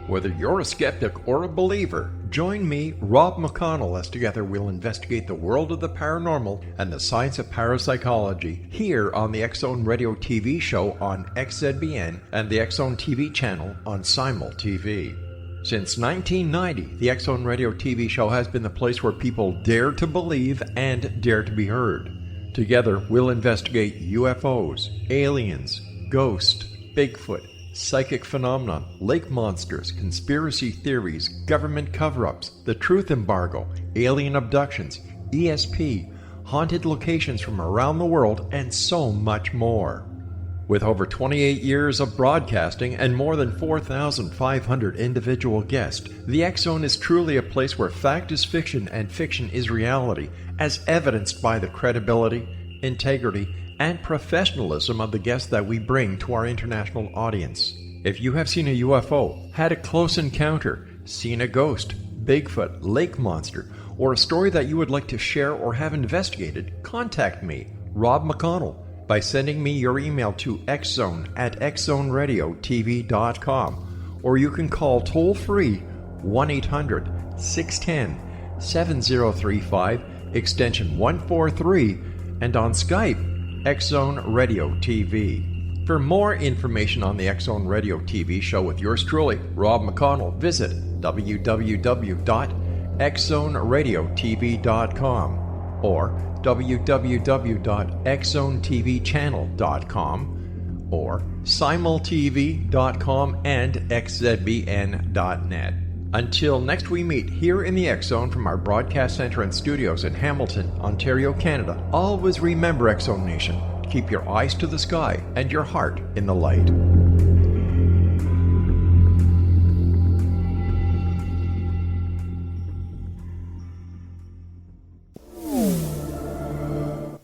Whether you're a skeptic or a believer, join me, Rob McConnell, as together we'll investigate the world of the paranormal and the science of parapsychology here on the X-Zone Radio TV show on XZBN and the X-Zone TV channel on Simul TV. Since 1990, the X-Zone Radio TV show has been the place where people dare to believe and dare to be heard. Together, we'll investigate UFOs, aliens, ghosts, Bigfoot, psychic phenomena, lake monsters, conspiracy theories, government cover-ups, the truth embargo, alien abductions, ESP, haunted locations from around the world, and so much more. With over 28 years of broadcasting and more than 4,500 individual guests, the X-Zone is truly a place where fact is fiction and fiction is reality, as evidenced by the credibility, integrity, and professionalism of the guests that we bring to our international audience. If you have seen a UFO, had a close encounter, seen a ghost, Bigfoot, lake monster, or a story that you would like to share or have investigated, contact me, Rob McConnell, by sending me your email to xzone@xzoneradiotv.com, or you can call toll-free 1-800-610-7035, extension 143, and on Skype, X-Zone Radio TV. For more information on the X-Zone Radio TV show with yours truly, Rob McConnell, visit www.xzoneradiotv.com or www.xzonetvchannel.com or simultv.com and xzbn.net. Until next we meet here in the X-Zone from our broadcast center and studios in Hamilton, Ontario, Canada, always remember, X-Zone Nation, keep your eyes to the sky and your heart in the light.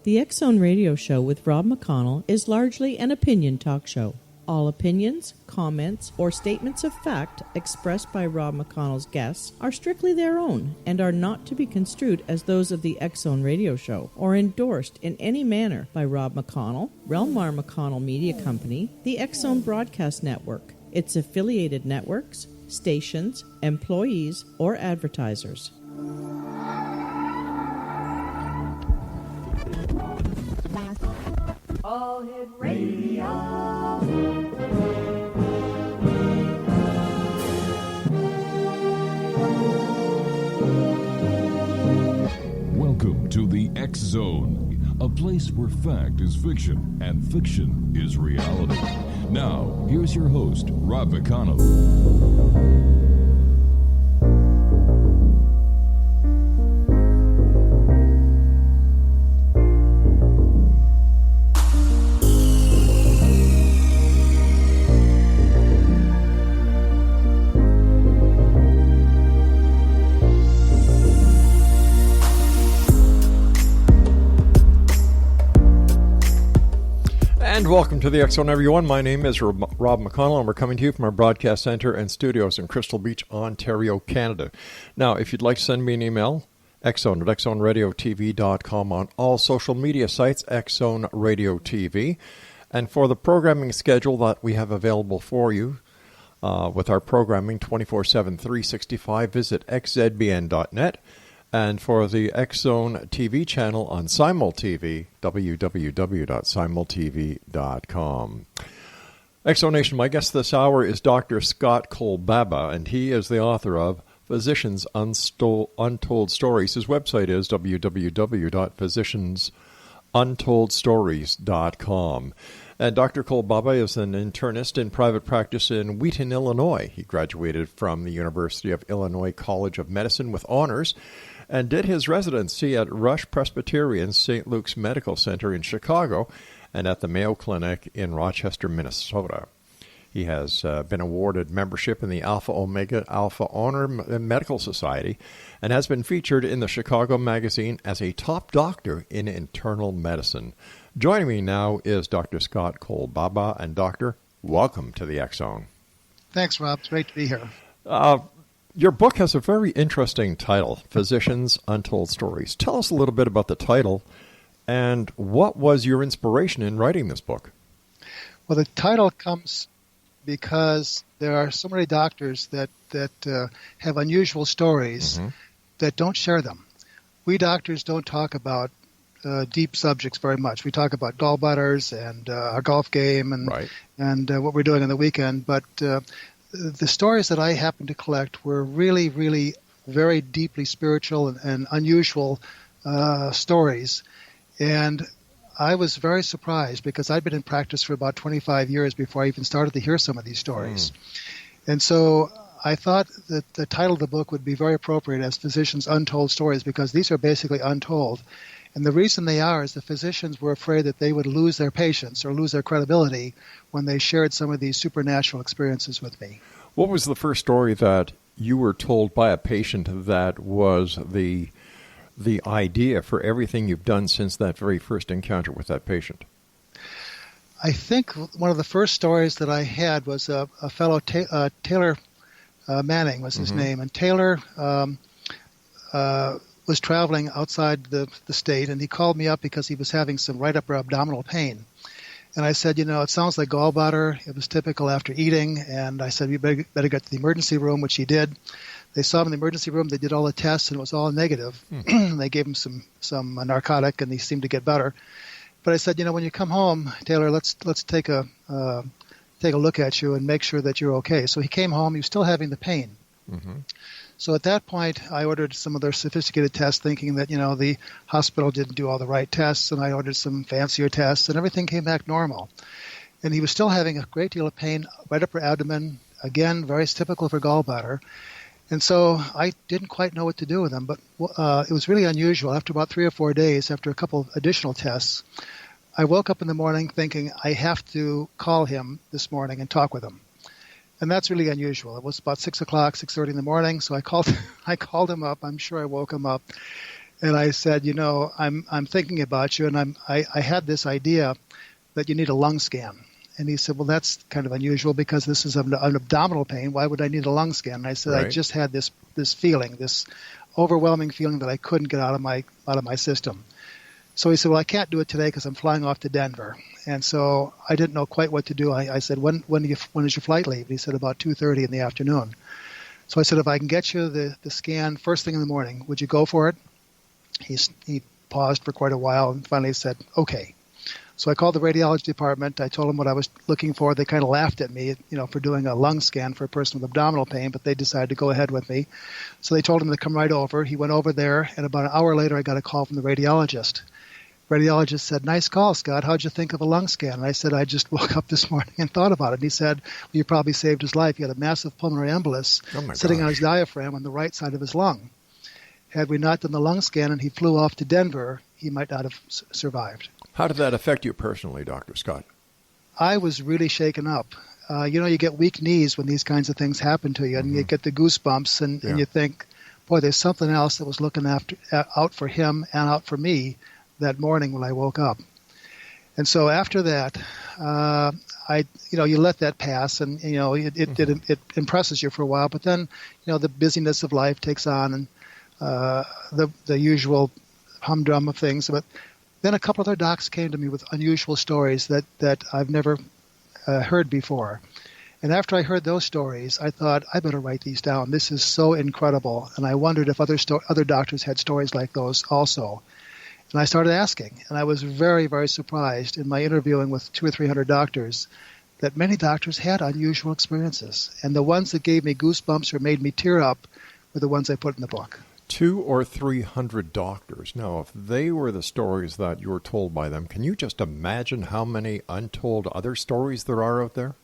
The X-Zone Radio Show with Rob McConnell is largely an opinion talk show. All opinions, comments, or statements of fact expressed by Rob McConnell's guests are strictly their own and are not to be construed as those of the X-Zone Radio Show or endorsed in any manner by Rob McConnell, rel-mar McConnell Media Company, the X-Zone Broadcast Network, its affiliated networks, stations, employees, or advertisers. All Hit Radio. Welcome to the X-Zone, a place where fact is fiction and fiction is reality. Now, here's your host, Rob McConnell. And welcome to the X-Zone, everyone. My name is Rob McConnell, and we're coming to you from our broadcast center and studios in Crystal Beach, Ontario, Canada. Now, if you'd like to send me an email, xzone@xzoneradiotv.com, on all social media sites, X-Zone Radio TV. And for the programming schedule that we have available for you, with our programming 24/7, 365, visit xzbn.net. And for the X-Zone TV channel on Simul TV, www.simultv.com. X-Zone Nation, my guest this hour is Dr. Scott Kolbaba, and he is the author of Physicians' Untold Stories. His website is www.physiciansuntoldsstories.com. And Dr. Kolbaba is an internist in private practice in Wheaton, Illinois. He graduated from the University of Illinois College of Medicine with honors and did his residency at Rush Presbyterian St. Luke's Medical Center in Chicago and at the Mayo Clinic in Rochester, Minnesota. He has been awarded membership in the Alpha Omega Alpha Honor Medical Society and has been featured in the Chicago Magazine as a top doctor in internal medicine. Joining me now is Dr. Scott Kolbaba. And Doctor, welcome to the X-Zone. Thanks, Rob. It's great to be here. Your book has a very interesting title, Physicians' Untold Stories. Tell us a little bit about the title and what was your inspiration in writing this book? Well, the title comes because there are so many doctors that have unusual stories that don't share them. We doctors don't talk about deep subjects very much. We talk about gallbladders and our golf game and what we're doing on the weekend. But the stories that I happened to collect were really, really very deeply spiritual and unusual stories. And I was very surprised because I'd been in practice for about 25 years before I even started to hear some of these stories. And so I thought that the title of the book would be very appropriate as Physicians' Untold Stories, because these are basically untold. And the reason they are is the physicians were afraid that they would lose their patients or lose their credibility when they shared some of these supernatural experiences with me. What was the first story that you were told by a patient that was the idea for everything you've done since that very first encounter with that patient? I think one of the first stories that I had was a fellow, Taylor Manning was his name, and Taylor was traveling outside the state, and he called me up because he was having some right upper abdominal pain. And I said, it sounds like gallbladder. It was typical after eating, and I said, you better get to the emergency room, which he did. They saw him in the emergency room. They did all the tests, and it was all negative. They gave him some narcotic, and he seemed to get better. But I said, when you come home, Taylor, let's take a look at you and make sure that you're okay. So he came home. He was still having the pain. So at that point, I ordered some of their sophisticated tests, thinking that the hospital didn't do all the right tests, and I ordered some fancier tests, and everything came back normal. And he was still having a great deal of pain right upper abdomen. Again, very typical for gallbladder. And so I didn't quite know what to do with him, but it was really unusual. After about 3 or 4 days, after a couple of additional tests, I woke up in the morning thinking I have to call him this morning and talk with him. And that's really unusual. It was about 6 o'clock, 6:30 in the morning, so I called him up. I'm sure I woke him up. And I said, I'm thinking about you, and I had this idea that you need a lung scan. And he said, well, that's kind of unusual because this is an abdominal pain. Why would I need a lung scan? And I said, I just had this feeling, this overwhelming feeling that I couldn't get out of my system. So he said, well, I can't do it today because I'm flying off to Denver. And so I didn't know quite what to do. I said, when does your flight leave? And he said, about 2:30 in the afternoon. So I said, if I can get you the scan first thing in the morning, would you go for it? He paused for quite a while and finally said, okay. So I called the radiology department. I told them what I was looking for. They kind of laughed at me, for doing a lung scan for a person with abdominal pain, but they decided to go ahead with me. So they told him to come right over. He went over there, and about an hour later, I got a call from the radiologist. Radiologist said, nice call, Scott. How'd you think of a lung scan? And I said, I just woke up this morning and thought about it. And he said, well, you probably saved his life. He had a massive pulmonary embolus sitting on his diaphragm on the right side of his lung. Had we not done the lung scan and he flew off to Denver, he might not have survived. How did that affect you personally, Dr. Scott? I was really shaken up. You get weak knees when these kinds of things happen to you, and you get the goosebumps, and you think, boy, there's something else that was looking out for him and out for me that morning when I woke up. And so after that, you let that pass, and it impresses you for a while. But then, the busyness of life takes on, and the usual humdrum of things. But then a couple other docs came to me with unusual stories that I've never heard before. And after I heard those stories, I thought, I better write these down. This is so incredible. And I wondered if other doctors had stories like those also. And I started asking. And I was very, very surprised in my interviewing with 200 or 300 doctors that many doctors had unusual experiences. And the ones that gave me goosebumps or made me tear up were the ones I put in the book. 200 or 300 doctors. Now, if they were the stories that you were told by them, can you just imagine how many untold other stories there are out there?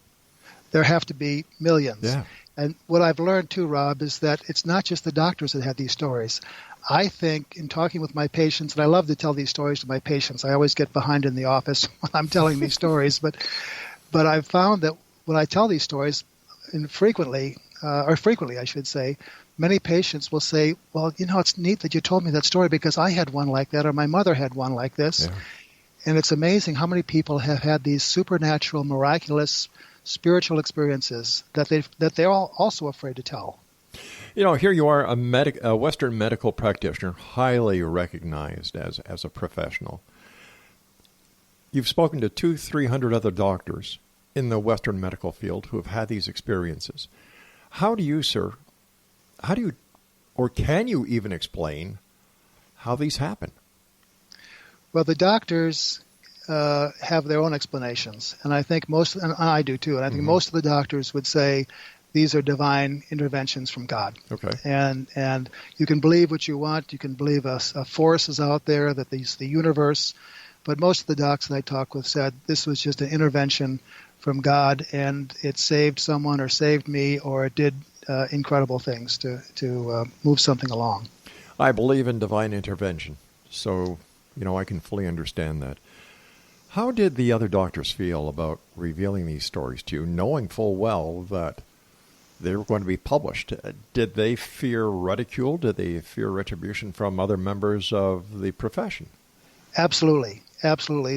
There have to be millions. Yeah. And what I've learned too, Rob, is that it's not just the doctors that have these stories. I think in talking with my patients, and I love to tell these stories to my patients. I always get behind in the office when I'm telling these stories. But I've found that when I tell these stories, frequently, I should say, many patients will say, well, it's neat that you told me that story because I had one like that or my mother had one like this. Yeah. And it's amazing how many people have had these supernatural, miraculous, spiritual experiences that they're all also afraid to tell. Here you are, a Western medical practitioner, highly recognized as a professional. You've spoken to 200-300 other doctors. in the Western medical field who have had these experiences. How do you, sir, or can you even explain how these happen? Well, the doctors have their own explanations, and I think and I do too, and I think most of the doctors would say these are divine interventions from God. Okay. And you can believe what you want. You can believe a force is out there, that the universe. But most of the docs that I talked with said this was just an intervention from God, and it saved someone or saved me, or it did incredible things to move something along. I believe in divine intervention, so I can fully understand that. How did the other doctors feel about revealing these stories to you, knowing full well that they were going to be published? Did they fear ridicule? Did they fear retribution from other members of the profession? Absolutely.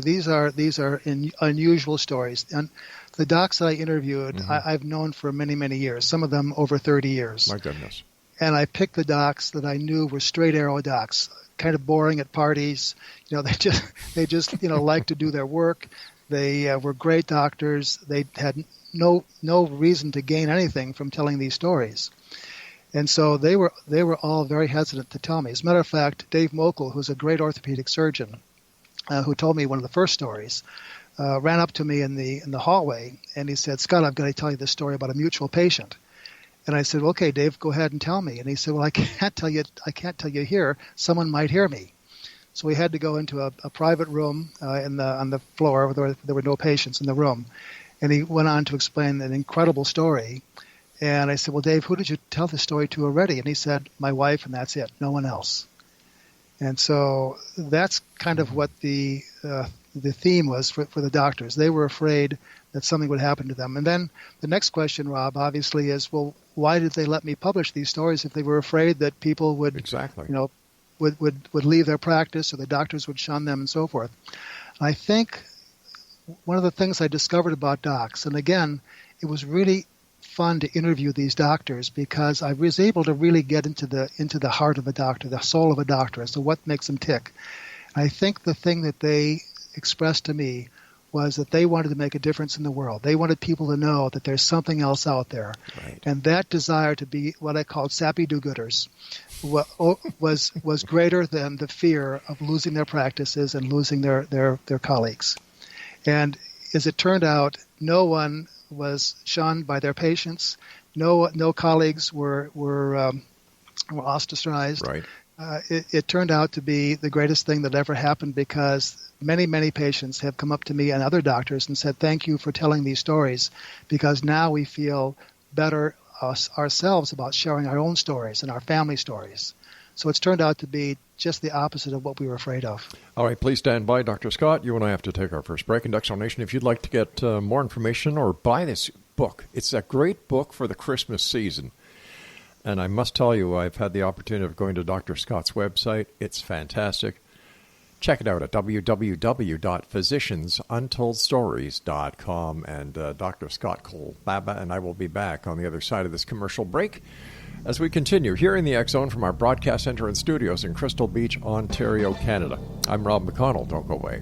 These are unusual stories. And the docs that I interviewed, I've known for many, many years, some of them over 30 years. My goodness. And I picked the docs that I knew were straight arrow docs, kind of boring at parties. They just like to do their work. They were great doctors. They had no reason to gain anything from telling these stories. And so they were all very hesitant to tell me. As a matter of fact, Dave Mokel, who's a great orthopedic surgeon, who told me one of the first stories, ran up to me in the hallway, and he said, "Scott, I've got to tell you this story about a mutual patient." And I said, "Okay, Dave, go ahead and tell me." And he said, "Well, I can't tell you here. Someone might hear me." So we had to go into a private room on the floor where there were no patients in the room. And he went on to explain an incredible story. And I said, "Well, Dave, who did you tell the story to already?" And he said, "My wife, and that's it. No one else." And so that's kind of what the theme was for the doctors. They were afraid that something would happen to them. And then the next question, Rob, obviously is, well, why did they let me publish these stories if they were afraid that people would, would leave their practice, or the doctors would shun them and so forth? And I think one of the things I discovered about docs, and again, it was really fun to interview these doctors because I was able to really get into the heart of a doctor, the soul of a doctor, as to what makes them tick. And I think the thing that they expressed to me was that they wanted to make a difference in the world. They wanted people to know that there's something else out there. Right. And that desire to be what I called sappy do-gooders was greater than the fear of losing their practices and losing their colleagues. And as it turned out, no one was shunned by their patients. No colleagues were ostracized. Right. It turned out to be the greatest thing that ever happened, because many, many patients have come up to me and other doctors and said, "Thank you for telling these stories, because now we feel better ourselves about sharing our own stories and our family stories." So it's turned out to be just the opposite of what we were afraid of. All right, please stand by, Dr. Scott. You and I have to take our first break. And X-Zone Nation, if you'd like to get more information or buy this book, it's a great book for the Christmas season. And I must tell you, I've had the opportunity of going to Dr. Scott's website. It's fantastic. Check it out at www.physiciansuntoldstories.com. And Dr. Scott Kolbaba and I will be back on the other side of this commercial break as we continue here in the X-Zone from our broadcast center and studios in Crystal Beach, Ontario, Canada. I'm Rob McConnell. Don't go away.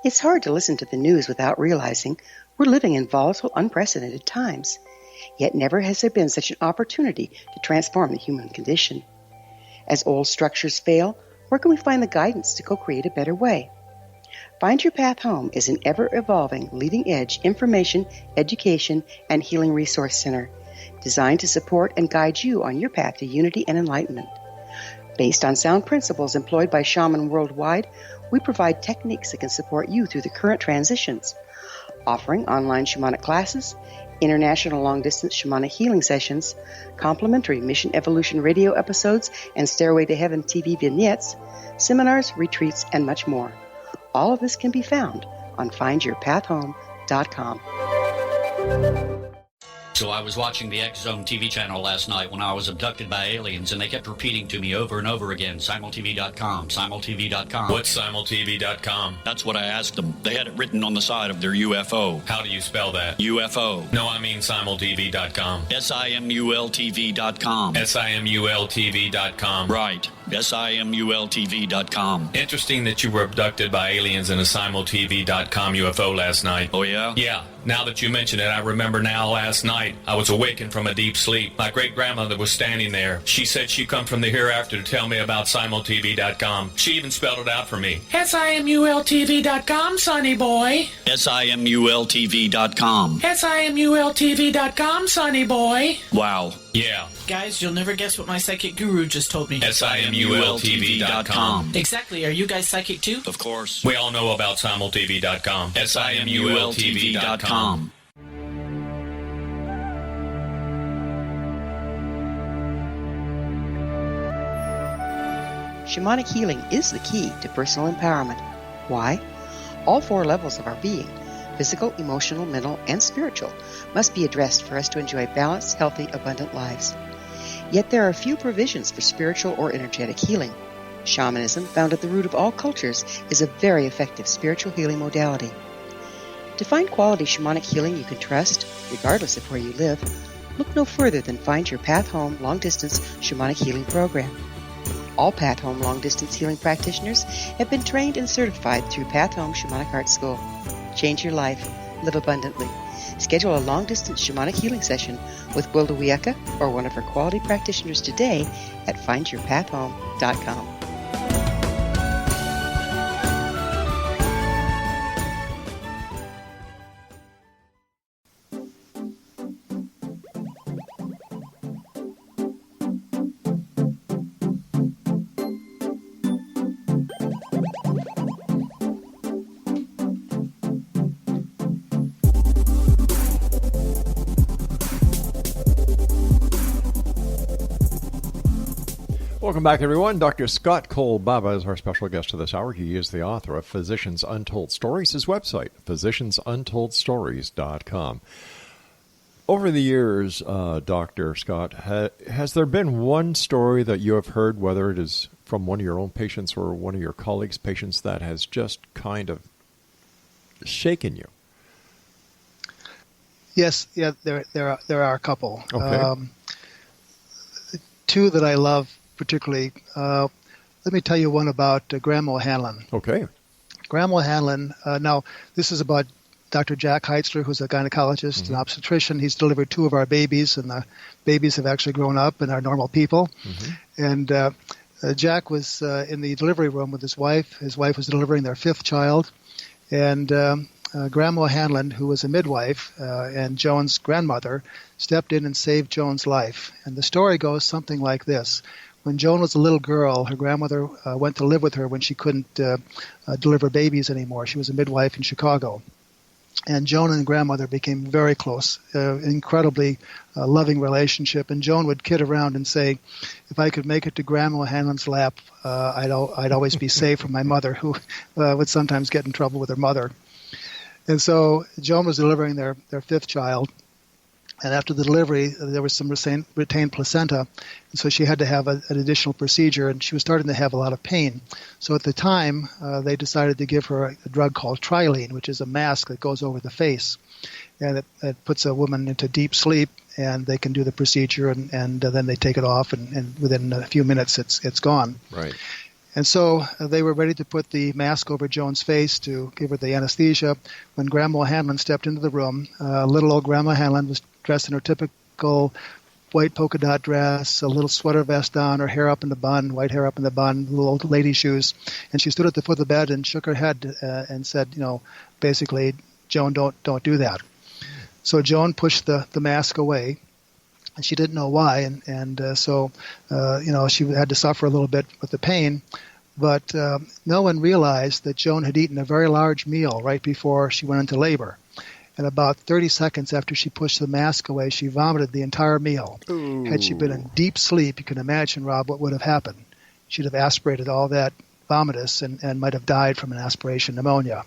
It's hard to listen to the news without realizing we're living in volatile, unprecedented times. Yet never has there been such an opportunity to transform the human condition. As old structures fail, where can we find the guidance to co-create a better way? Find Your Path Home is an ever-evolving, leading-edge information, education, and healing resource center designed to support and guide you on your path to unity and enlightenment. Based on sound principles employed by shamans worldwide, we provide techniques that can support you through the current transitions, offering online shamanic classes, international long-distance shamanic healing sessions, complimentary Mission Evolution radio episodes and Stairway to Heaven TV vignettes, seminars, retreats, and much more. All of this can be found on findyourpathhome.com. So I was watching the X Zone TV channel last night when I was abducted by aliens, and they kept repeating to me over and over again, simultv.com, simultv.com. What's simultv.com? That's what I asked them. They had it written on the side of their UFO. How do you spell that? UFO. No, I mean simultv.com. simultv.com. simultv.com. Right. simultv.com. Interesting that you were abducted by aliens in a simultv.com UFO last night. Oh, yeah? Yeah. Now that you mention it, I remember now last night I was awakened from a deep sleep. My great-grandmother was standing there. She said she'd come from the hereafter to tell me about simultv.com. She even spelled it out for me. simultv.com, sonny boy. simultv.com. simultv.com, sonny boy. Wow. Yeah. Guys, you'll never guess what my psychic guru just told me. simultv.com. Exactly. Are you guys psychic too? Of course. We all know about simultv.com. simultv.com. Shamanic healing is the key to personal empowerment. Why? All 4 levels of our being, physical, emotional, mental, and spiritual, must be addressed for us to enjoy balanced, healthy, abundant lives. Yet there are few provisions for spiritual or energetic healing. Shamanism, found at the root of all cultures, is a very effective spiritual healing modality. To find quality shamanic healing you can trust, regardless of where you live, look no further than Find Your Path Home long-distance shamanic healing program. All Path Home long-distance healing practitioners have been trained and certified through Path Home Shamanic Art School. Change your life. Live abundantly. Schedule a long-distance shamanic healing session with Gwilda Wiyaka or one of her quality practitioners today at findyourpathhome.com. Welcome back, everyone. Dr. Scott Kolbaba is our special guest to this hour. He is the author of Physicians Untold Stories, his website, physiciansuntoldsstories.com. Over the years, Dr. Scott, has there been one story that you have heard, whether it is from one of your own patients or one of your colleagues' patients, that has just kind of shaken you? Yes, yeah, there are a couple. Okay. 2 that I love particularly. Let me tell you one about Grandma Hanlon. Okay. Grandma Hanlon, now this is about Dr. Jack Heitzler, who's a gynecologist and obstetrician. He's delivered 2 of our babies, and the babies have actually grown up and are normal people. And Jack was in the delivery room with his wife. His wife was delivering their 5th child. And Grandma Hanlon, who was a midwife and Joan's grandmother, stepped in and saved Joan's life. And the story goes something like this. When Joan was a little girl, her grandmother went to live with her when she couldn't deliver babies anymore. She was a midwife in Chicago. And Joan and grandmother became very close, incredibly loving relationship. And Joan would kid around and say, if I could make it to Grandma Hanlon's lap, I'd always be safe from my mother, who would sometimes get in trouble with her mother. And so Joan was delivering their 5th child. And after the delivery, there was some retained placenta, and so she had to have an additional procedure, and she was starting to have a lot of pain. So at the time, they decided to give her a drug called trilene, which is a mask that goes over the face, and it puts a woman into deep sleep, and they can do the procedure, and then they take it off, and within a few minutes, it's gone. Right. And so they were ready to put the mask over Joan's face to give her the anesthesia when Grandma Hanlon stepped into the room. Little old Grandma Hanlon was dressed in her typical white polka dot dress, a little sweater vest on, her hair up in the bun, white hair up in the bun, little old lady shoes. And she stood at the foot of the bed and shook her head and said, basically, Joan, don't do that. So Joan pushed the mask away. And she didn't know why, so she had to suffer a little bit with the pain. But no one realized that Joan had eaten a very large meal right before she went into labor. And about 30 seconds after she pushed the mask away, she vomited the entire meal. Ooh. Had she been in deep sleep, you can imagine, Rob, what would have happened. She'd have aspirated all that vomitus and might have died from an aspiration pneumonia.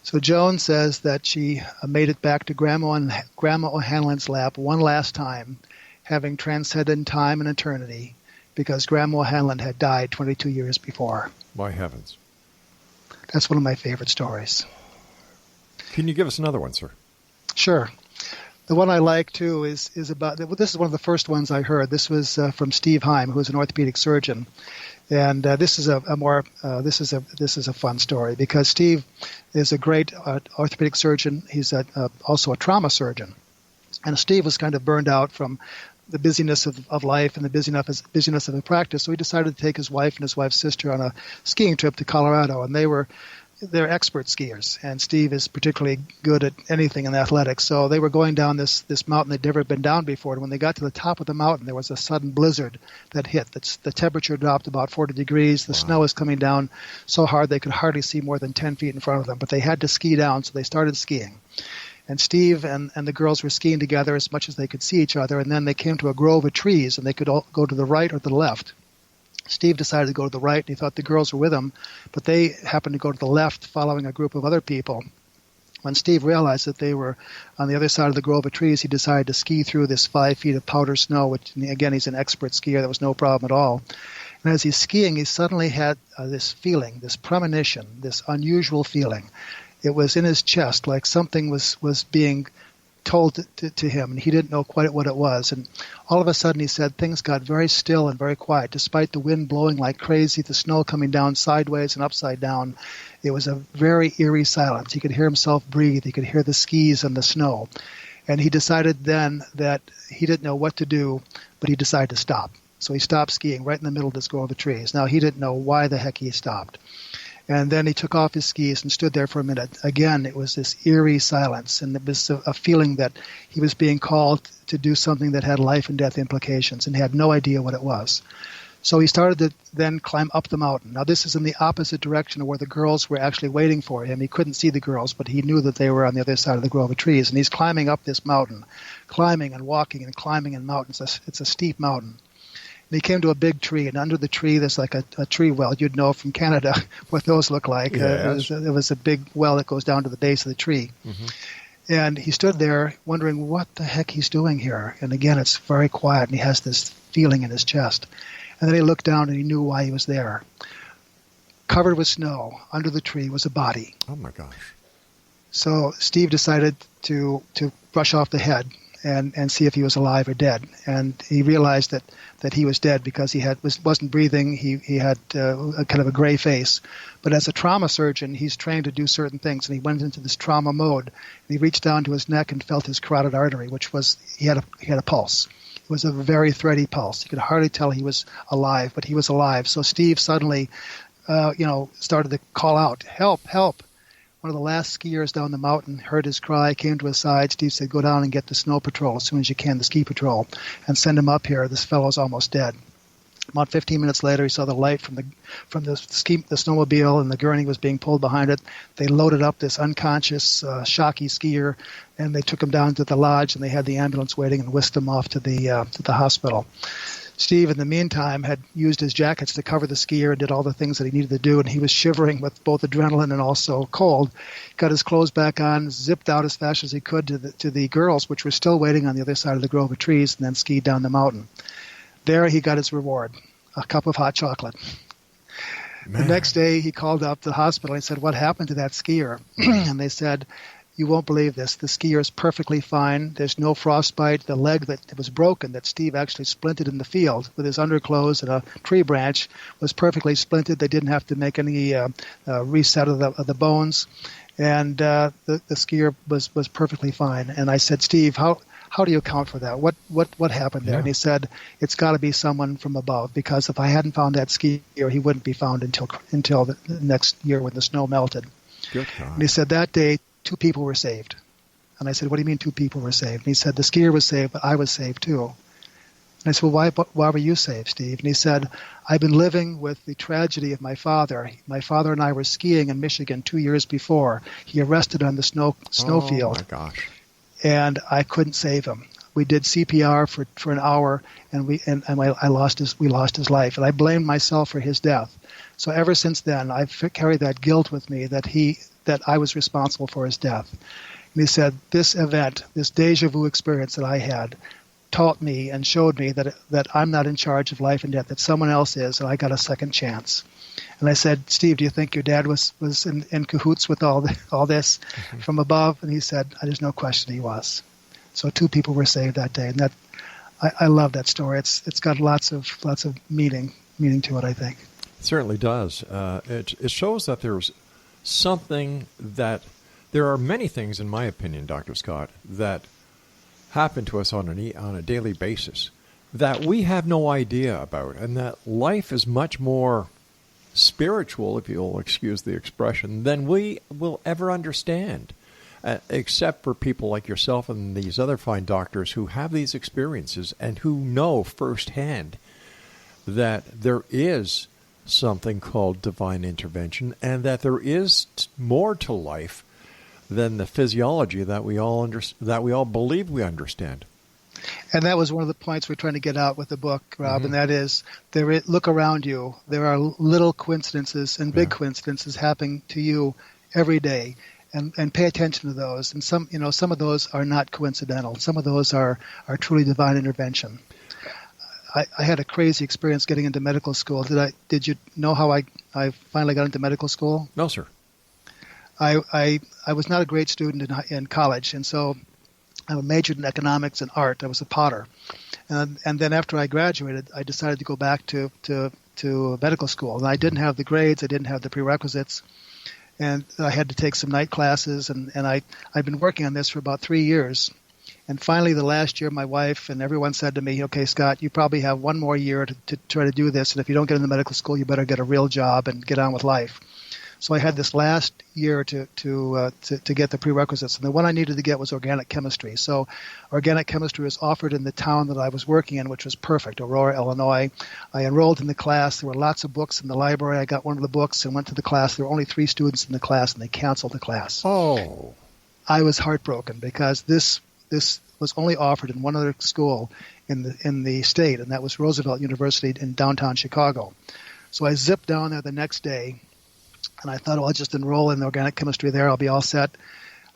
So Joan says that she made it back to Grandma O'Hanlon's lap one last time, having transcended time and eternity, because Grandma O'Hanlon had died 22 years before. My heavens. That's one of my favorite stories. Can you give us another one, sir? Sure. The one I like, too, is about, this is one of the first ones I heard. This was from Steve Heim, who's an orthopedic surgeon. And this is a fun story because Steve is a great orthopedic surgeon. He's also a trauma surgeon. And Steve was kind of burned out from the busyness of life and the busyness of the practice. So he decided to take his wife and his wife's sister on a skiing trip to Colorado. And they're expert skiers, and Steve is particularly good at anything in athletics. So they were going down this mountain they'd never been down before, and when they got to the top of the mountain, there was a sudden blizzard that hit. The temperature dropped about 40 degrees. The snow was coming down so hard they could hardly see more than 10 feet in front of them, but they had to ski down, so they started skiing. And Steve and the girls were skiing together as much as they could see each other, and then they came to a grove of trees, and they could all go to the right or the left. Steve decided to go to the right, and he thought the girls were with him, but they happened to go to the left following a group of other people. When Steve realized that they were on the other side of the grove of trees, he decided to ski through this 5 feet of powder snow, which, again, he's an expert skier. There was no problem at all. And as he's skiing, he suddenly had this feeling, this premonition, this unusual feeling. It was in his chest, like something was being told to him, and he didn't know quite what it was. And all of a sudden, he said, things got very still and very quiet. Despite the wind blowing like crazy, the snow coming down sideways and upside down, it was a very eerie silence. He could hear himself breathe. He could hear the skis and the snow. And he decided then that he didn't know what to do, but he decided to stop. So he stopped skiing right in the middle of this grove of trees. Now, he didn't know why the heck he stopped. And then he took off his skis and stood there for a minute. Again, it was this eerie silence, and it was a feeling that he was being called to do something that had life and death implications, and he had no idea what it was. So he started to then climb up the mountain. Now, this is in the opposite direction of where the girls were actually waiting for him. He couldn't see the girls, but he knew that they were on the other side of the grove of trees. And he's climbing up this mountain, climbing and walking and climbing in mountains. It's a steep mountain. And he came to a big tree, and under the tree there's like a tree well. You'd know from Canada what those look like. Yes. It was a big well that goes down to the base of the tree. Mm-hmm. And he stood there wondering what the heck he's doing here. And again, it's very quiet, and he has this feeling in his chest. And then he looked down, and he knew why he was there. Covered with snow, under the tree was a body. Oh, my gosh. So Steve decided to brush off the head and see if he was alive or dead. And he realized that he was dead because he wasn't breathing. He had a kind of a gray face. But as a trauma surgeon, he's trained to do certain things, and he went into this trauma mode. And he reached down to his neck and felt his carotid artery, which was he had a pulse. It was a very thready pulse. You could hardly tell he was alive, but he was alive. So Steve suddenly, started to call out, "Help! Help!" One of the last skiers down the mountain heard his cry, came to his side. Steve said, "Go down and get the snow patrol as soon as you can, the ski patrol, and send him up here. This fellow's almost dead." About 15 minutes later, he saw the light from the snowmobile, and the gurney was being pulled behind it. They loaded up this unconscious, shocky skier, and they took him down to the lodge, and they had the ambulance waiting and whisked him off to the hospital. Steve, in the meantime, had used his jackets to cover the skier and did all the things that he needed to do, and he was shivering with both adrenaline and also cold. Got his clothes back on, zipped out as fast as he could to the girls, which were still waiting on the other side of the grove of trees, and then skied down the mountain. There he got his reward, a cup of hot chocolate. Man. The next day he called up the hospital and said, "What happened to that skier?" And they said, "You won't believe this. The skier is perfectly fine. There's no frostbite. The leg that was broken, that Steve actually splinted in the field with his underclothes and a tree branch, was perfectly splinted. They didn't have to make any reset of the bones. And the skier was perfectly fine." And I said, "Steve, how do you account for that? What happened there?" Yeah. And he said, "It's got to be someone from above, because if I hadn't found that skier, he wouldn't be found until the next year when the snow melted." Good God. And he said that day 2 people were saved. And I said, "What do you mean 2 people were saved?" And he said, "The skier was saved, but I was saved too." And I said, well, why were you saved, Steve? And he said, I've been living with the tragedy of my father. My father and I were skiing in Michigan 2 years before. He arrested on the snowfield. Oh, my gosh. And I couldn't save him. We did CPR for an hour, and we lost his life. And I blamed myself for his death. So ever since then, I've carried that guilt with me that I was responsible for his death. And he said, this event, this deja vu experience that I had, taught me and showed me that I'm not in charge of life and death, that someone else is, and I got a second chance. And I said, Steve, do you think your dad was in cahoots with all this from above? And he said, there's no question he was. So 2 people were saved that day, and that I love that story. It's got lots of meaning to it, I think. It certainly does. It shows that there's something that there are many things, in my opinion, Dr. Scott, that happen to us on a daily basis that we have no idea about, and that life is much more spiritual, if you'll excuse the expression, than we will ever understand, except for people like yourself and these other fine doctors who have these experiences and who know firsthand that there is something called divine intervention and that there is more to life than the physiology that we all believe we understand. And that was one of the points we're trying to get out with the book, Rob, and that is, look around you. There are little coincidences and big coincidences happening to you every day, and pay attention to those. And some of those are not coincidental. Some of those are truly divine intervention. I had a crazy experience getting into medical school. Did you know how I finally got into medical school? No, sir. I was not a great student in college, and so I majored in economics and art. I was a potter. And then after I graduated, I decided to go back to medical school. And I didn't have the grades. I didn't have the prerequisites. And I had to take some night classes. And I've been working on this for about 3 years. And finally, the last year, my wife and everyone said to me, okay, Scott, you probably have 1 more year to try to do this. And if you don't get into medical school, you better get a real job and get on with life. So I had this last year to get the prerequisites, and the one I needed to get was organic chemistry. So organic chemistry was offered in the town that I was working in, which was perfect, Aurora, Illinois. I enrolled in the class. There were lots of books in the library. I got one of the books and went to the class. There were only 3 students in the class, and they canceled the class. Oh. I was heartbroken because this was only offered in one other school in the state, and that was Roosevelt University in downtown Chicago. So I zipped down there the next day. And I thought, I'll just enroll in organic chemistry there. I'll be all set.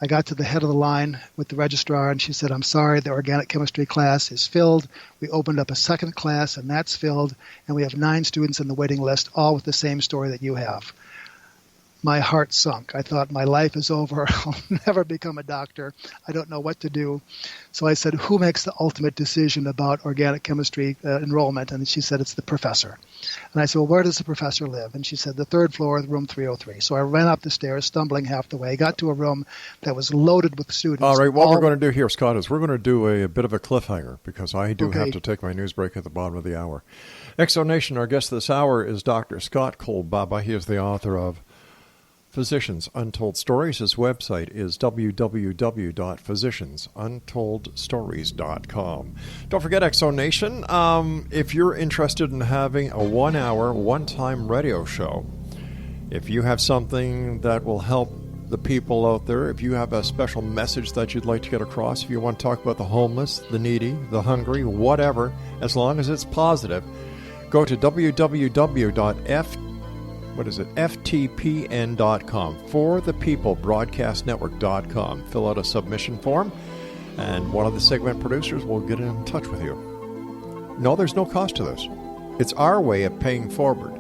I got to the head of the line with the registrar, and she said, I'm sorry, the organic chemistry class is filled. We opened up a second class, and that's filled. And we have 9 students in the waiting list, all with the same story that you have. My heart sunk. I thought, my life is over. I'll never become a doctor. I don't know what to do. So I said, who makes the ultimate decision about organic chemistry enrollment? And she said, it's the professor. And I said, well, where does the professor live? And she said, the 3rd floor, room 303. So I ran up the stairs, stumbling half the way, got to a room that was loaded with students. All right, what we're going to do here, Scott, is we're going to do a bit of a cliffhanger because I do have to take my news break at the bottom of the hour. Exonation, our guest this hour is Dr. Scott Kolbaba. He is the author of Physicians, Untold Stories. His website is www.physiciansuntolledstories.com. Don't forget, Exonation, if you're interested in having a 1-hour, one-time radio show, if you have something that will help the people out there, if you have a special message that you'd like to get across, if you want to talk about the homeless, the needy, the hungry, whatever, as long as it's positive, go to ftpn.com, for the people broadcastnetwork.com. Fill out a submission form, and one of the segment producers will get in touch with you. No, there's no cost to this. It's our way of paying forward.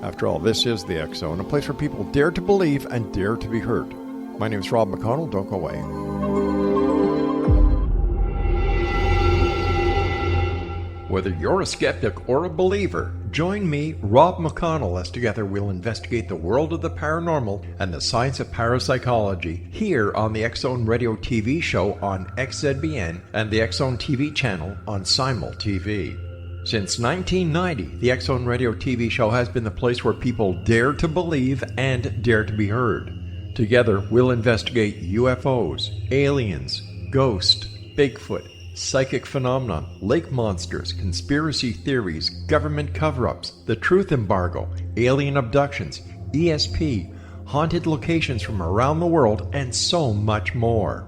After all, this is the X Zone, a place where people dare to believe and dare to be heard. My name is Rob McConnell. Don't go away. Whether you're a skeptic or a believer, join me, Rob McConnell, as together we'll investigate the world of the paranormal and the science of parapsychology here on the X Zone Radio TV show on XZBN and the X Zone TV channel on Simul TV. Since 1990, the X Zone Radio TV show has been the place where people dare to believe and dare to be heard. Together, we'll investigate UFOs, aliens, ghosts, Bigfoot, psychic phenomena, lake monsters, conspiracy theories, government cover-ups, the truth embargo, alien abductions, ESP, haunted locations from around the world, and so much more.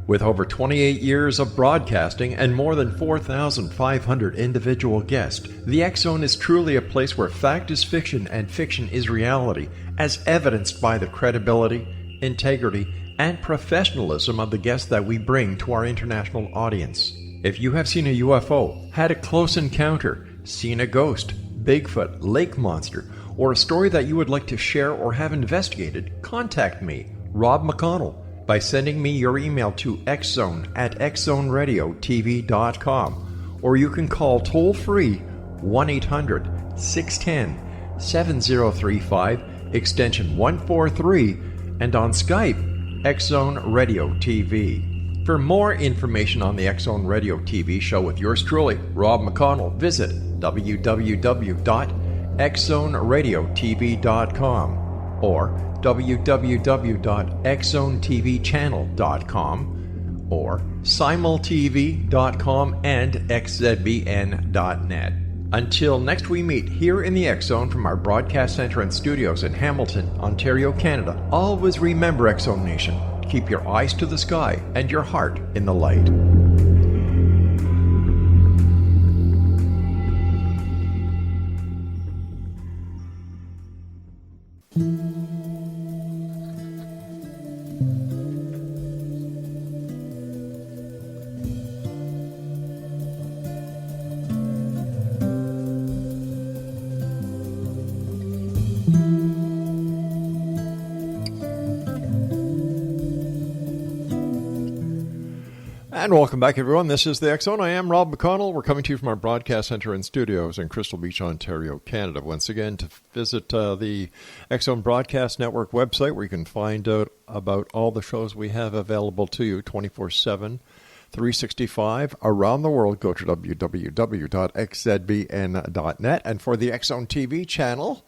With over 28 years of broadcasting and more than 4,500 individual guests, the X Zone is truly a place where fact is fiction and fiction is reality, as evidenced by the credibility, integrity, and professionalism of the guests that we bring to our international audience. If you have seen a UFO, had a close encounter, seen a ghost, Bigfoot, lake monster, or a story that you would like to share or have investigated, contact me, Rob McConnell, by sending me your email to xzone@xzoneradiotv.com, or you can call toll-free 1-800-610-7035, extension 143, and on Skype, X Zone Radio TV. For more information on the X Zone Radio TV show with yours truly, Rob McConnell, visit www.xzoneradiotv.com or www.xzonetvchannel.com or simultv.com and xzbn.net. Until next we meet here in the X Zone from our broadcast center and studios in Hamilton, Ontario, Canada, always remember, X Zone Nation, keep your eyes to the sky and your heart in the light. And welcome back, everyone. This is the X Zone. I am Rob McConnell. We're coming to you from our broadcast center and studios in Crystal Beach, Ontario, Canada. Once again, to visit the X Zone Broadcast Network website, where you can find out about all the shows we have available to you 24/7, 365 around the world. Go to www.xzbn.net. And for the X Zone TV channel,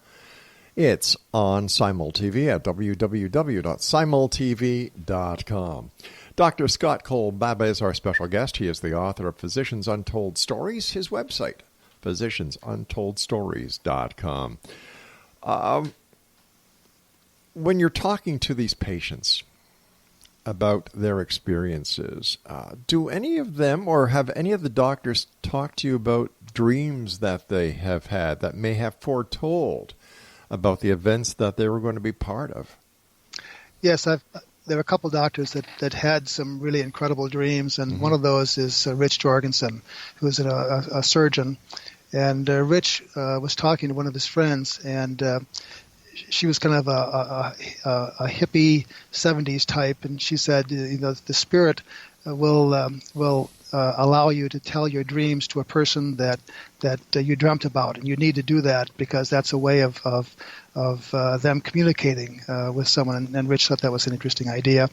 it's on SimulTV at www.simultv.com. Dr. Scott Kolbaba is our special guest. He is the author of Physicians Untold Stories, his website, physiciansuntoldstories.com. When you're talking to these patients about their experiences, do any of them or have any of the doctors talk to you about dreams that they have had that may have foretold about the events that they were going to be part of? Yes, there were a couple doctors that had some really incredible dreams, and one of those is Rich Jorgensen, who is a surgeon. And Rich was talking to one of his friends, and she was kind of a hippie 70s type, and she said, the spirit will allow you to tell your dreams to a person that you dreamt about, and you need to do that because that's a way of them communicating with someone. And Rich thought that was an interesting idea,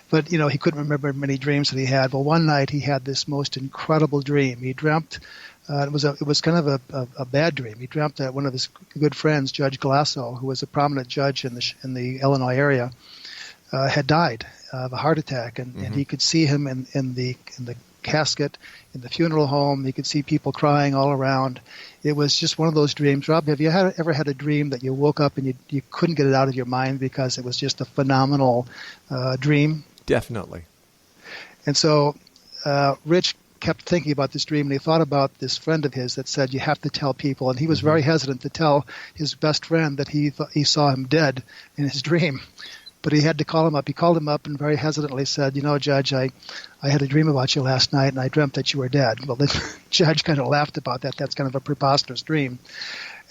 but he couldn't remember many dreams that he had. Well, one night he had this most incredible dream. He dreamt it was kind of a bad dream. He dreamt that one of his good friends, Judge Glasso, who was a prominent judge in the Illinois area, had died of a heart attack, and he could see him in the casket in the funeral home. He could see people crying all around. It was just one of those dreams. Rob, have you ever had a dream that you woke up and you couldn't get it out of your mind because it was just a phenomenal dream? Definitely. And so Rich kept thinking about this dream, and he thought about this friend of his that said, you have to tell people. And he was very hesitant to tell his best friend that he saw him dead in his dream. But he had to call him up. He called him up and very hesitantly said, Judge, I had a dream about you last night, and I dreamt that you were dead. Well, the judge kind of laughed about that. That's kind of a preposterous dream.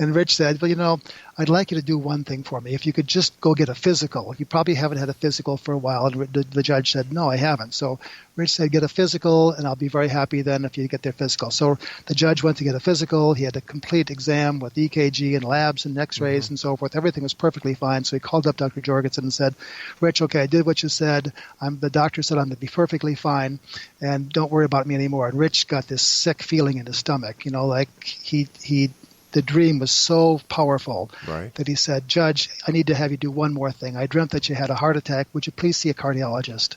And Rich said, well, I'd like you to do one thing for me. If you could just go get a physical. You probably haven't had a physical for a while. And the judge said, no, I haven't. So Rich said, get a physical, and I'll be very happy then if you get their physical. So the judge went to get a physical. He had a complete exam with EKG and labs and x-rays and so forth. Everything was perfectly fine. So he called up Dr. Jorgensen and said, Rich, okay, I did what you said. The doctor said I'm going to be perfectly fine, and don't worry about me anymore. And Rich got this sick feeling in his stomach, like he the dream was so powerful Right. that he said, "Judge, I need to have you do one more thing. I dreamt that you had a heart attack. Would you please see a cardiologist?"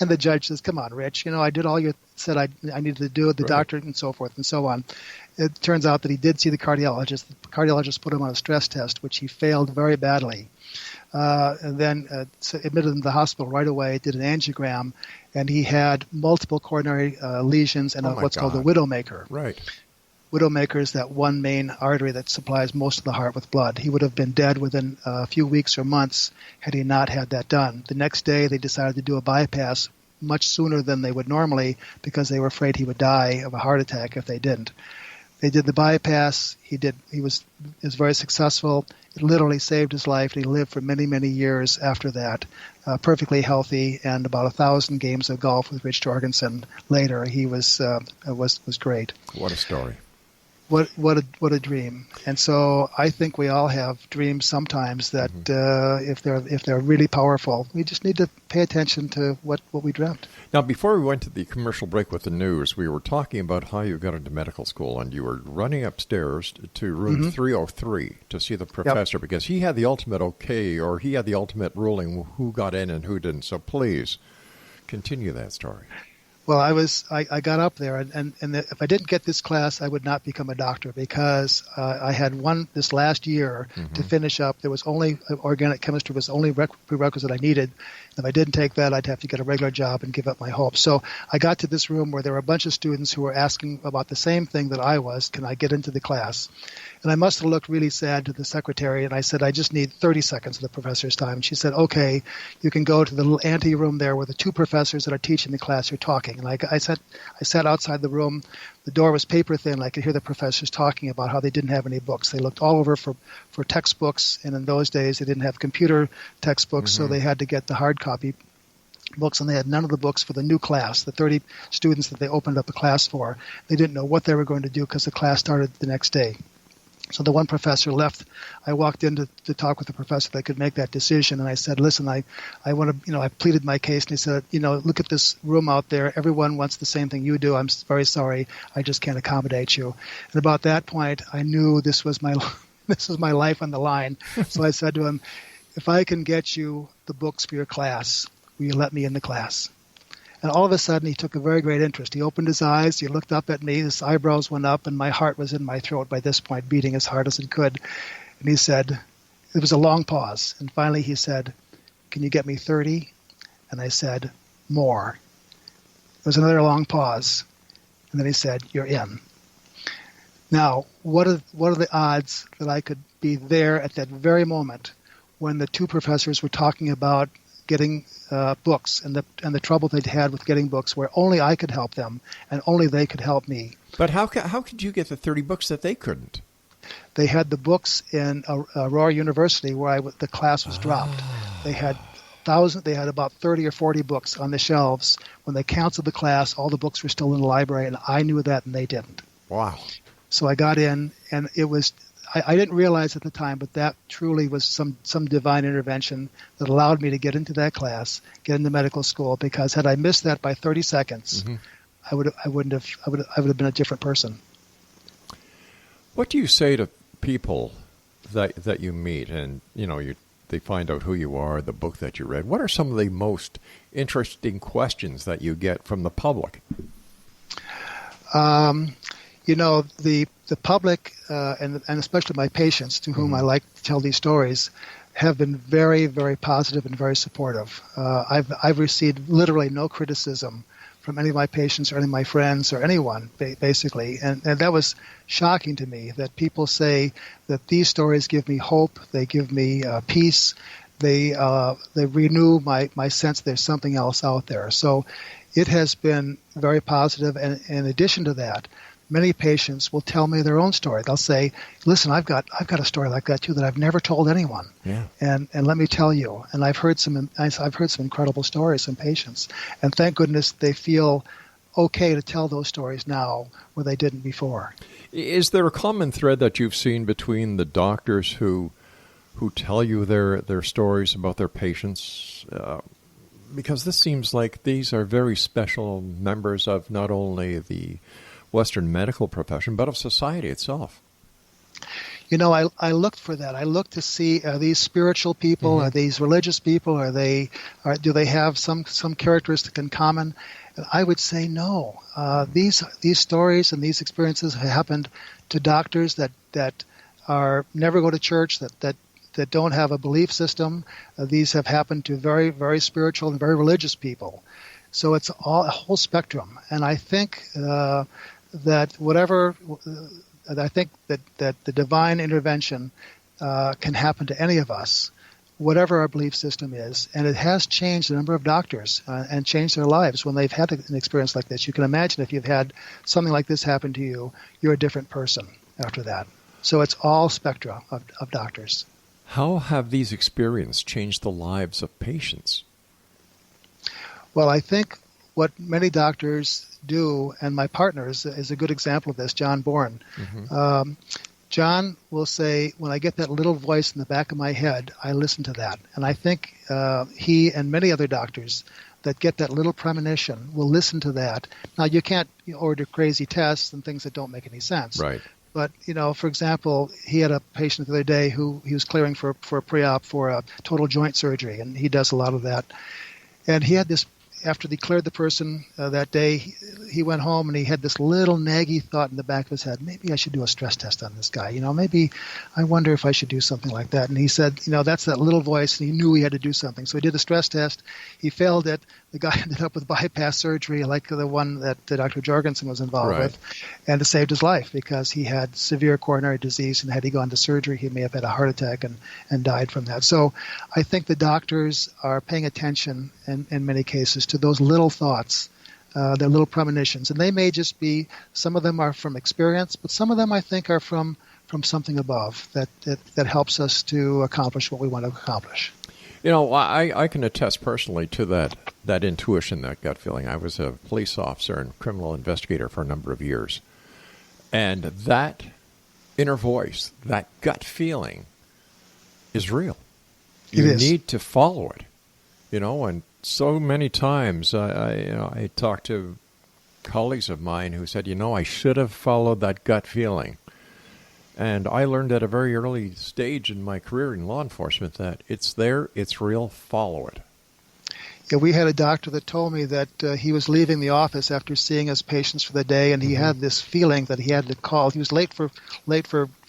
And the judge says, "Come on, Rich. I did all you said I needed to do, the Right. doctor and so forth and so on." It turns out that he did see the cardiologist. The cardiologist put him on a stress test, which he failed very badly. And then admitted him to the hospital right away, did an angiogram, and he had multiple coronary lesions and Oh, my what's called a God. widowmaker. Right. Widowmaker is that one main artery that supplies most of the heart with blood. He would have been dead within a few weeks or months had he not had that done. The next day, they decided to do a bypass much sooner than they would normally because they were afraid he would die of a heart attack if they didn't. They did the bypass. He was very successful. It literally saved his life. He lived for many, many years after that, perfectly healthy, and about 1,000 games of golf with Rich Jorgensen later. He was great. What a story. What a dream! And so I think we all have dreams sometimes that if they're really powerful, we just need to pay attention to what we dreamt. Now, before we went to the commercial break with the news, we were talking about how you got into medical school, and you were running upstairs to room 303 to see the professor because he had the ultimate okay, or he had the ultimate ruling who got in and who didn't. So please continue that story. Well, I got up there, and if I didn't get this class, I would not become a doctor because I had this last year to finish up. There was only organic chemistry was the only prerequisite I needed. If I didn't take that, I'd have to get a regular job and give up my hopes. So I got to this room where there were a bunch of students who were asking about the same thing that I was. Can I get into the class? And I must have looked really sad to the secretary, and I said, I just need 30 seconds of the professor's time. And she said, okay, you can go to the little ante room there where the two professors that are teaching the class are talking. And I sat outside the room. The door was paper thin. I could hear the professors talking about how they didn't have any books. They looked all over for textbooks, and in those days they didn't have computer textbooks, so they had to get the hard copy books, and they had none of the books for the new class, the 30 students that they opened up a class for. They didn't know what they were going to do because the class started the next day. So the one professor left. I walked in to talk with the professor that could make that decision, and I said, listen, I want to, I pleaded my case, and he said, look at this room out there. Everyone wants the same thing you do. I'm very sorry. I just can't accommodate you. And about that point, I knew this was my life on the line. So I said to him, if I can get you the books for your class, will you let me in the class? And all of a sudden, he took a very great interest. He opened his eyes. He looked up at me. His eyebrows went up, and my heart was in my throat by this point, beating as hard as it could. And he said, it was a long pause. And finally, he said, can you get me 30? And I said, more. There was another long pause. And then he said, you're in. Now, what are the odds that I could be there at that very moment when the two professors were talking about getting books and the trouble they'd had with getting books, where only I could help them and only they could help me. But how could you get the 30 books that they couldn't? They had the books in Aurora University where the class was dropped. They had about 30 or 40 books on the shelves. When they canceled the class, all the books were still in the library, and I knew that and they didn't. Wow. So I got in, and it was I didn't realize at the time, but that truly was some divine intervention that allowed me to get into that class, get into medical school. Because had I missed that by 30 seconds, I would have been a different person. What do you say to people that you meet, and they find out who you are, the book that you read? What are some of the most interesting questions that you get from the public? The public, and especially my patients, to whom I like to tell these stories, have been very, very positive and very supportive. I've received literally no criticism from any of my patients or any of my friends or anyone, basically. And that was shocking to me, that people say that these stories give me hope, they give me peace, they renew my sense there's something else out there. So it has been very positive. And in addition to that, many patients will tell me their own story. They'll say, listen, I've got a story like that too that I've never told anyone. Yeah. And let me tell you. And I've heard some incredible stories from patients. And thank goodness they feel okay to tell those stories now where they didn't before. Is there a common thread that you've seen between the doctors who tell you their stories about their patients? Because this seems like these are very special members of not only the Western medical profession, but of society itself. I looked for that. I looked to see, are these spiritual people? Are these religious people? Do they have some characteristic in common? And I would say no. These stories and these experiences have happened to doctors that never go to church, that don't have a belief system. These have happened to very, very spiritual and very religious people. So it's a whole spectrum. And I think that the divine intervention can happen to any of us, whatever our belief system is. And it has changed a number of doctors and changed their lives when they've had an experience like this. You can imagine if you've had something like this happen to you, you're a different person after that. So it's all spectra of doctors. How have these experiences changed the lives of patients? Well, I think what many doctors do, and my partner is a good example of this, John Bourne. John will say, when I get that little voice in the back of my head, I listen to that. And I think he and many other doctors that get that little premonition will listen to that. Now, you can't order crazy tests and things that don't make any sense. Right. But, for example, he had a patient the other day who he was clearing for a pre-op for a total joint surgery, and he does a lot of that. And he had this, after they cleared the person that day, he went home and he had this little naggy thought in the back of his head, maybe I should do a stress test on this guy. Maybe I wonder if I should do something like that. And he said, that's that little voice, and he knew he had to do something. So he did a stress test. He failed it. The guy ended up with bypass surgery like the one that Dr. Jorgensen was involved with, and it saved his life because he had severe coronary disease, and had he gone to surgery, he may have had a heart attack and died from that. So I think the doctors are paying attention in many cases to those little thoughts, their little premonitions. And they may just be, some of them are from experience, but some of them I think are from something above that helps us to accomplish what we want to accomplish. I can attest personally to that intuition, that gut feeling. I was a police officer and criminal investigator for a number of years. And that inner voice, that gut feeling is real. You need to follow it, and so many times I talked to colleagues of mine who said, I should have followed that gut feeling. And I learned at a very early stage in my career in law enforcement that it's there, it's real, follow it. Yeah, we had a doctor that told me that he was leaving the office after seeing his patients for the day, and he had this feeling that he had to call. He was late for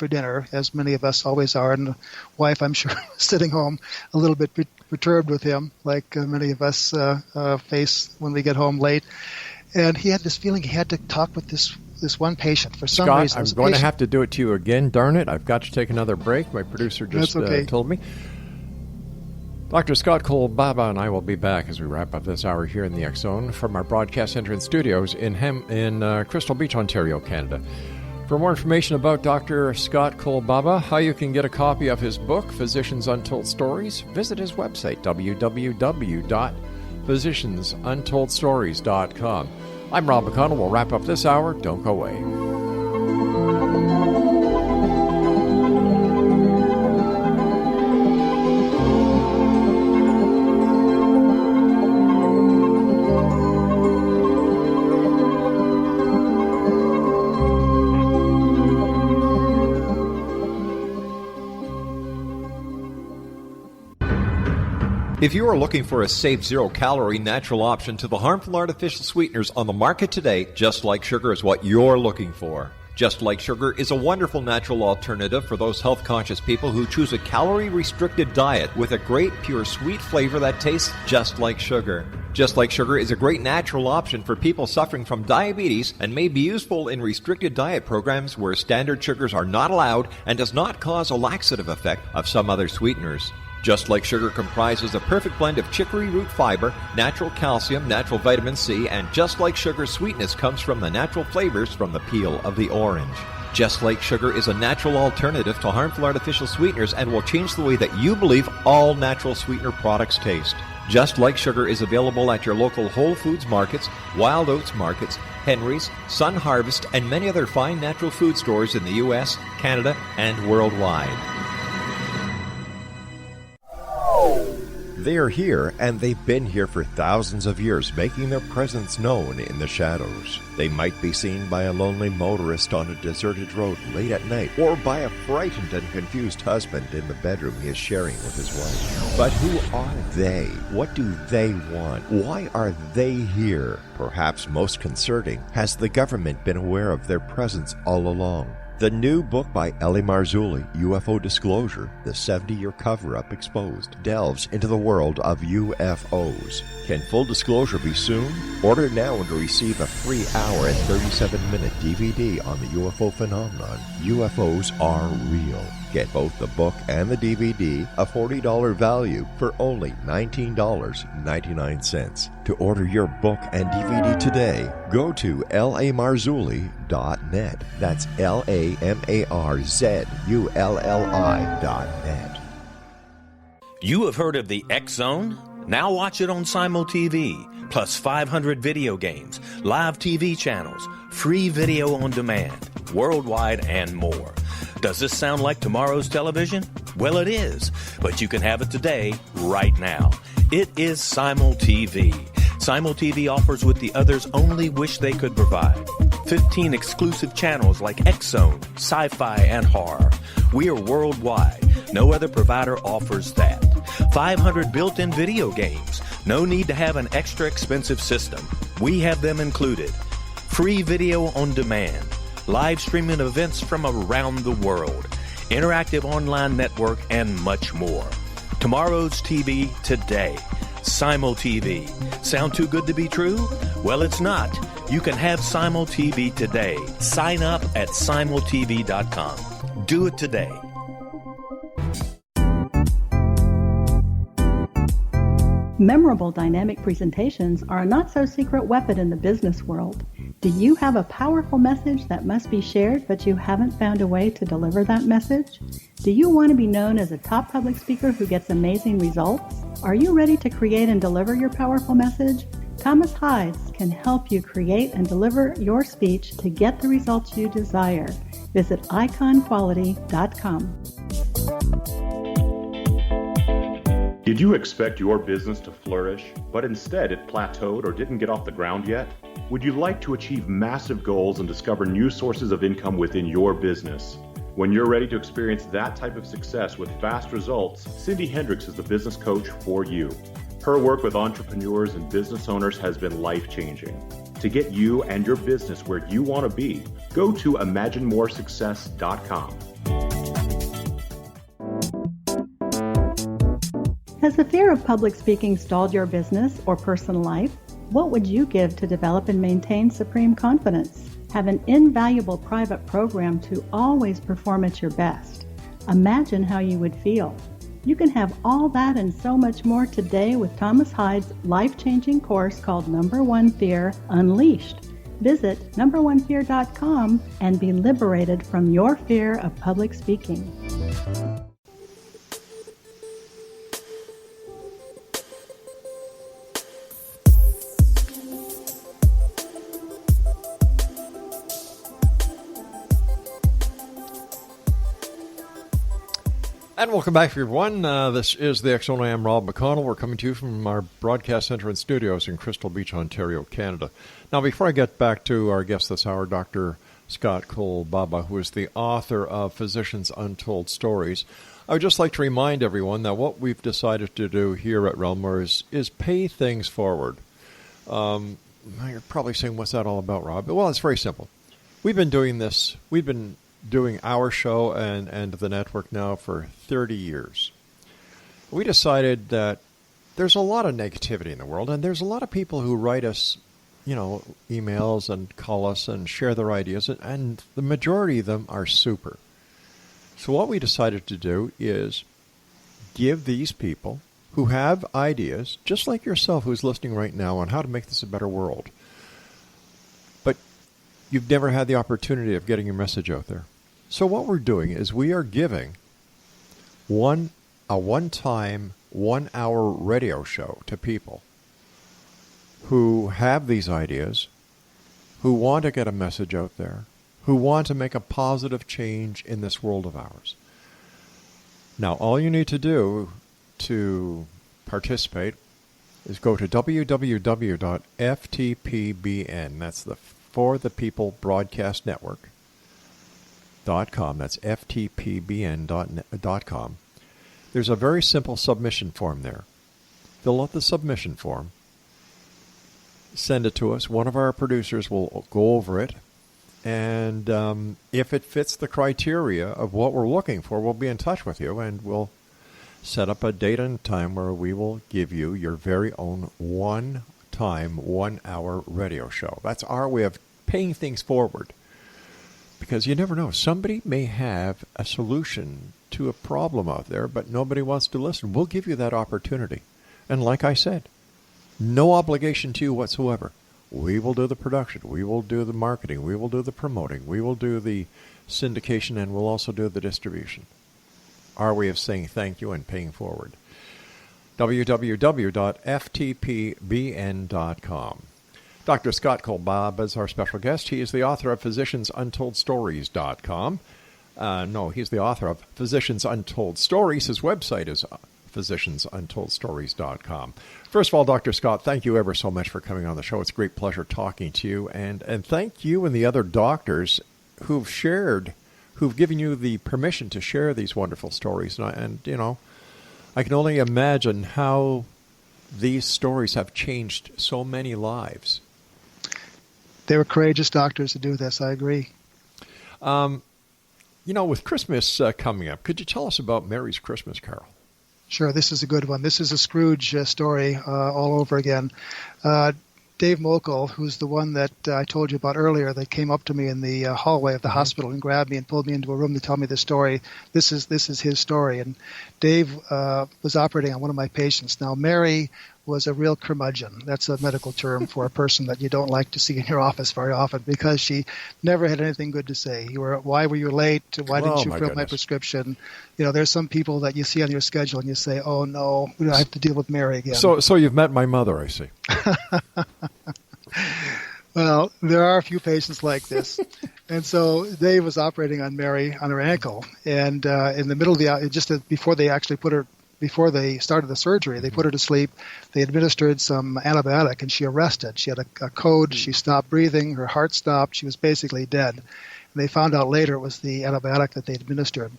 dinner, as many of us always are, and the wife, I'm sure, was sitting home a little bit perturbed with him, like many of us face when we get home late. And he had this feeling he had to talk with this one patient for some reason. I'm going to have to do it to you again, darn it. I've got to take another break. My producer just told me. Dr. Scott Kolbaba and I will be back as we wrap up this hour here in the X Zone from our broadcast center and studios in Crystal Beach, Ontario, Canada. For more information about Dr. Scott Kolbaba, how you can get a copy of his book, Physicians' Untold Stories, visit his website, www.physiciansuntoldstories.com. I'm Rob McConnell. We'll wrap up this hour. Don't go away. If you are looking for a safe, zero-calorie, natural option to the harmful artificial sweeteners on the market today, Just Like Sugar is what you're looking for. Just Like Sugar is a wonderful natural alternative for those health-conscious people who choose a calorie-restricted diet with a great, pure, sweet flavor that tastes just like sugar. Just Like Sugar is a great natural option for people suffering from diabetes and may be useful in restricted diet programs where standard sugars are not allowed and does not cause a laxative effect of some other sweeteners. Just Like Sugar comprises a perfect blend of chicory root fiber, natural calcium, natural vitamin C, and Just Like Sugar's sweetness comes from the natural flavors from the peel of the orange. Just Like Sugar is a natural alternative to harmful artificial sweeteners and will change the way that you believe all natural sweetener products taste. Just Like Sugar is available at your local Whole Foods markets, Wild Oats markets, Henry's, Sun Harvest, and many other fine natural food stores in the U.S., Canada, and worldwide. They are here, and they've been here for thousands of years, making their presence known in the shadows. They might be seen by a lonely motorist on a deserted road late at night, or by a frightened and confused husband in the bedroom he is sharing with his wife. But who are they? What do they want? Why are they here? Perhaps most concerning, has the government been aware of their presence all along? The new book by Eli Marzulli, UFO Disclosure, the 70-year cover-up exposed, delves into the world of UFOs. Can full disclosure be soon? Order now and receive a free hour and 37-minute DVD on the UFO phenomenon. UFOs are real. Get both the book and the DVD, a $40 value, for only $19.99. To order your book and DVD today, go to lamarzulli.net. That's LAMARZULLI.net. You have heard of the X Zone? Now watch it on Simul TV, plus 500 video games, live TV channels, free video on demand, worldwide, and more. Does this sound like tomorrow's television? Well, it is, but you can have it today, right now. It is Simul TV. Simul TV offers what the others only wish they could provide. 15 exclusive channels like X Zone, Sci-Fi, and Horror. We are worldwide. No other provider offers that. 500 built-in video games. No need to have an extra expensive system. We have them included. Free video on demand. Live streaming events from around the world, interactive online network, and much more. Tomorrow's TV today. Simul TV. Sound too good to be true? Well, it's not. You can have Simul TV today. Sign up at simultv.com. Do it today. Memorable dynamic presentations are a not-so-secret weapon in the business world. Do you have a powerful message that must be shared, but you haven't found a way to deliver that message? Do you want to be known as a top public speaker who gets amazing results? Are you ready to create and deliver your powerful message? Thomas Hides can help you create and deliver your speech to get the results you desire. Visit iconquality.com. Did you expect your business to flourish, but instead it plateaued or didn't get off the ground yet? Would you like to achieve massive goals and discover new sources of income within your business? When you're ready to experience that type of success with fast results, Cindy Hendricks is the business coach for you. Her work with entrepreneurs and business owners has been life-changing. To get you and your business where you want to be, go to imaginemoresuccess.com. Has the fear of public speaking stalled your business or personal life? What would you give to develop and maintain supreme confidence? Have an invaluable private program to always perform at your best. Imagine how you would feel. You can have all that and so much more today with Thomas Hides' life-changing course called Number One Fear Unleashed. Visit numberonefear.com and be liberated from your fear of public speaking. And welcome back, everyone. This is the X-Zone. I am Rob McConnell. We're coming to you from our broadcast center and studios in Crystal Beach, Ontario, Canada. Now, before I get back to our guest this hour, Dr. Scott Kolbaba, who is the author of Physicians' Untold Stories, I would just like to remind everyone that what we've decided to do here at rel-mar is pay things forward. You're probably saying, what's that all about, Rob? Well, it's very simple. We've been doing this. We've been doing our show and the network now for 30 years. We decided that there's a lot of negativity in the world, and there's a lot of people who write us, emails and call us and share their ideas, and the majority of them are super. So what we decided to do is give these people who have ideas, just like yourself who's listening right now, on how to make this a better world, but you've never had the opportunity of getting your message out there. So what we're doing is we are giving a one-time, 1-hour radio show to people who have these ideas, who want to get a message out there, who want to make a positive change in this world of ours. Now, all you need to do to participate is go to www.ftpbn. That's the For the People Broadcast Network.com. That's ftpbn.com. There's a very simple submission form there. Fill out the submission form. Send it to us. One of our producers will go over it. And if it fits the criteria of what we're looking for, we'll be in touch with you, and we'll set up a date and time where we will give you your very own one-time, 1-hour radio show. That's our way of paying things forward. Because you never know. Somebody may have a solution to a problem out there, but nobody wants to listen. We'll give you that opportunity. And like I said, no obligation to you whatsoever. We will do the production. We will do the marketing. We will do the promoting. We will do the syndication, and we'll also do the distribution. Our way of saying thank you and paying forward. www.ftpbn.com. Dr. Scott Kolbaba is our special guest. He is the author of physiciansuntoldstories.com. He's the author of Physicians Untold Stories. His website is physiciansuntoldstories.com. First of all, Dr. Scott, thank you ever so much for coming on the show. It's a great pleasure talking to you. And thank you and the other doctors who've given you the permission to share these wonderful stories. And I can only imagine how these stories have changed so many lives. They were courageous doctors to do this. I agree. With Christmas coming up, could you tell us about Mary's Christmas Carol? Sure, this is a good one. This is a Scrooge story all over again. Dave Mokel, who's the one that I told you about earlier, that came up to me in the hallway of the hospital and grabbed me and pulled me into a room to tell me this story. This is his story. And Dave was operating on one of my patients. Now, Mary was a real curmudgeon. That's a medical term for a person that you don't like to see in your office very often, because she never had anything good to say. Why were you late? Why didn't you fill my prescription? There's some people that you see on your schedule and you say, oh no, I have to deal with Mary again. So you've met my mother, I see. Well, there are a few patients like this. And so Dave was operating on Mary on her ankle, and in the middle of before they started the surgery, they put her to sleep. They administered some antibiotic, and she arrested. She had a code. She stopped breathing. Her heart stopped. She was basically dead. And they found out later it was the antibiotic that they administered.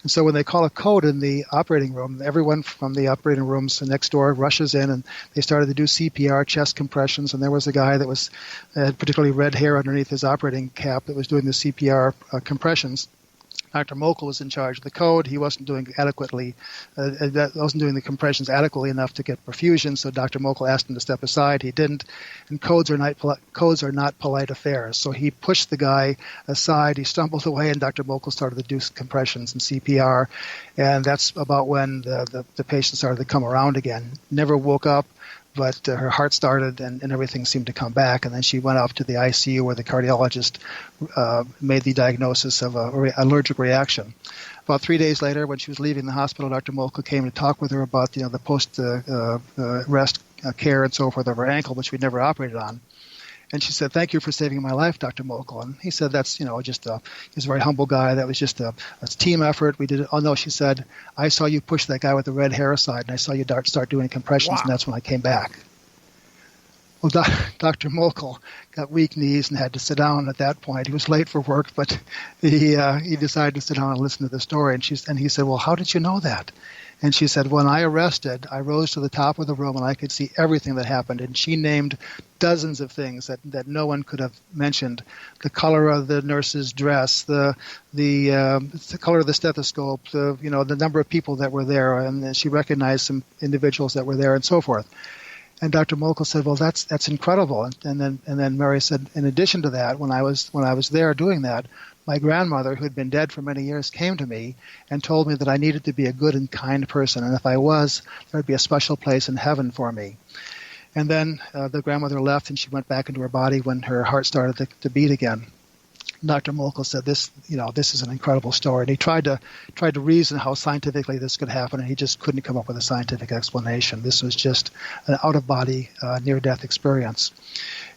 And so when they call a code in the operating room, everyone from the operating rooms next door rushes in, and they started to do CPR, chest compressions. And there was a guy that had particularly red hair underneath his operating cap that was doing the CPR compressions. Dr. Mokel was in charge of the code. He wasn't doing wasn't doing the compressions adequately enough to get perfusion, so Dr. Mokel asked him to step aside. He didn't, and codes are not polite affairs. So he pushed the guy aside. He stumbled away, and Dr. Mokel started to do compressions and CPR, and that's about when the patient started to come around again. Never woke up, but her heart started and everything seemed to come back. And then she went off to the ICU where the cardiologist made the diagnosis of an allergic reaction. About 3 days later, when she was leaving the hospital, Dr. Mokel came to talk with her about the post-rest care and so forth of her ankle, which we'd never operated on. And she said, "Thank you for saving my life, Dr. Mokel." And he said, "That's, he's a very humble guy. That was just a team effort. We did it." "Oh, no," she said, "I saw you push that guy with the red hair aside, and I saw you start doing compressions, and that's when I came back." Well, Dr. Mokel got weak knees and had to sit down at that point. He was late for work, but he decided to sit down and listen to the story. And he said, "Well, how did you know that?" And she said, "When I arrested, I rose to the top of the room and I could see everything that happened." And she named dozens of things that no one could have mentioned: the color of the nurse's dress, the color of the stethoscope, the number of people that were there, and she recognized some individuals that were there, and so forth. And Dr. Mokel said, "Well, that's incredible." And then Mary said, "In addition to that, when I was there doing that, my grandmother, who had been dead for many years, came to me and told me that I needed to be a good and kind person, and if I was, there would be a special place in heaven for me." And then the grandmother left, and she went back into her body when her heart started to beat again. Dr. Mokel said, "This is an incredible story," and he tried to reason how scientifically this could happen, and he just couldn't come up with a scientific explanation. This was just an out-of-body, near-death experience.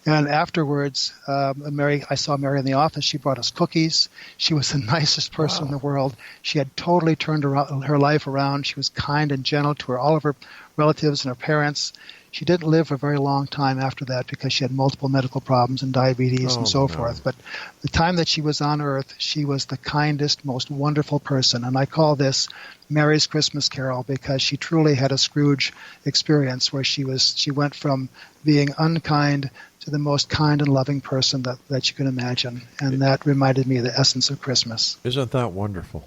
And afterwards, I saw Mary in the office. She brought us cookies. She was the nicest person in the world. She had totally turned her life around. She was kind and gentle to all of her relatives and her parents. She didn't live for a very long time after that because she had multiple medical problems and diabetes and so forth. But the time that she was on Earth, she was the kindest, most wonderful person. And I call this Mary's Christmas Carol because she truly had a Scrooge experience where she went from being unkind to the most kind and loving person that you can imagine. And that reminded me of the essence of Christmas. Isn't that wonderful?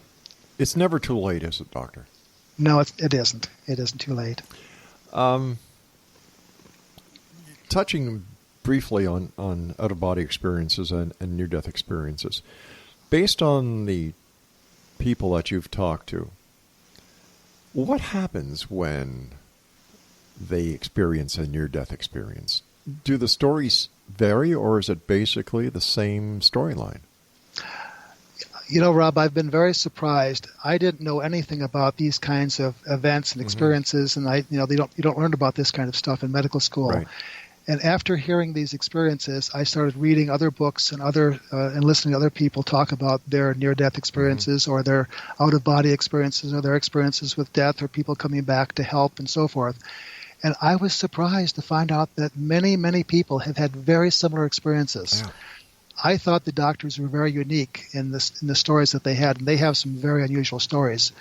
It's never too late, is it, Doctor? No, it isn't. It isn't too late. Touching briefly on out-of-body experiences and near-death experiences, based on the people that you've talked to, what happens when they experience a near-death experience? Do the stories vary, or is it basically the same storyline? You know, Rob, I've been very surprised. I didn't know anything about these kinds of events and experiences, and you don't learn about this kind of stuff in medical school. Right. And after hearing these experiences, I started reading other books and listening to other people talk about their near-death experiences or their out-of-body experiences or their experiences with death or people coming back to help and so forth. And I was surprised to find out that many, many people have had very similar experiences. Yeah. I thought the doctors were very unique in the stories that they had, and they have some very unusual stories.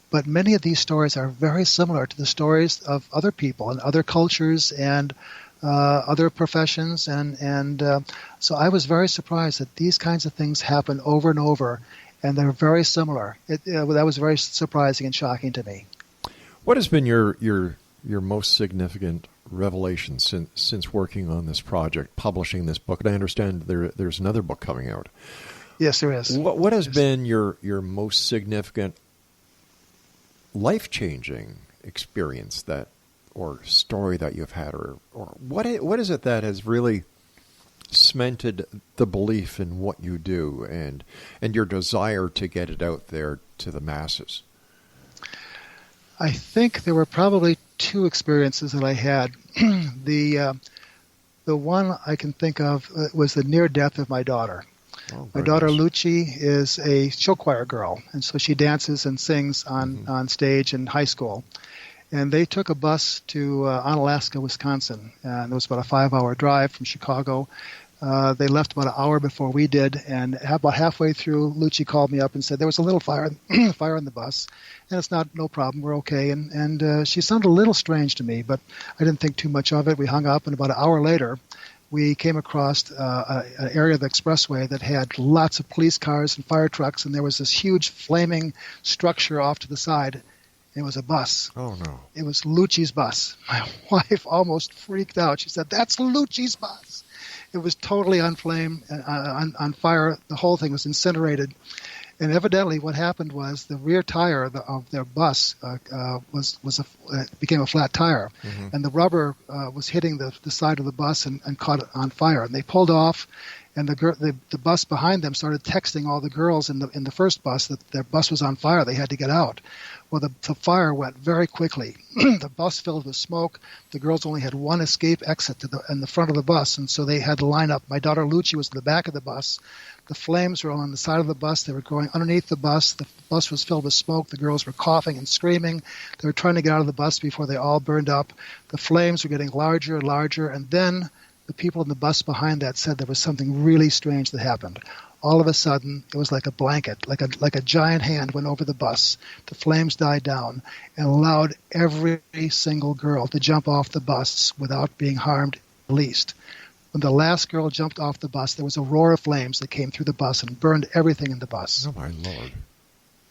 But many of these stories are very similar to the stories of other people and other cultures and other professions, and so I was very surprised that these kinds of things happen over and over, and they're very similar. That was very surprising and shocking to me. What has been your most significant revelation since working on this project, publishing this book? And I understand there's another book coming out. Yes, there is. What has been your most significant life-changing experience or story that you've had, or what is it that has really cemented the belief in what you do and your desire to get it out there to the masses? I think there were probably two experiences that I had. The one I can think of was the near death of my daughter. My daughter Lucci is a show choir girl, and so she dances and sings on stage in high school. And they took a bus to Onalaska, Wisconsin, and it was about a 5-hour drive from Chicago. They left about an hour before we did, and about halfway through, Lucci called me up and said there was a little fire on the bus, and it's no problem, we're okay. And she sounded a little strange to me, but I didn't think too much of it. We hung up, and about an hour later, we came across an area of the expressway that had lots of police cars and fire trucks, and there was this huge flaming structure off to the side. It was a bus. Oh, no. It was Lucci's bus. My wife almost freaked out. She said, "That's Lucci's bus." It was totally on flame, on fire. The whole thing was incinerated. And evidently what happened was the rear tire of their bus became a flat tire. Mm-hmm. And the rubber was hitting the side of the bus and caught it on fire. And they pulled off, and the bus behind them started texting all the girls in the first bus that their bus was on fire. They had to get out. Well, the fire went very quickly. The bus filled with smoke. The girls only had one escape exit in the front of the bus, and so they had to line up. My daughter Lucci was in the back of the bus. The flames were on the side of the bus. They were going underneath the bus. The bus was filled with smoke. The girls were coughing and screaming. They were trying to get out of the bus before they all burned up. The flames were getting larger and larger, and then the people in the bus behind that said there was something really strange that happened. All of a sudden, it was like a blanket, like a giant hand went over the bus. The flames died down and allowed every single girl to jump off the bus without being harmed the least. When the last girl jumped off the bus, there was a roar of flames that came through the bus and burned everything in the bus. Oh, my Lord.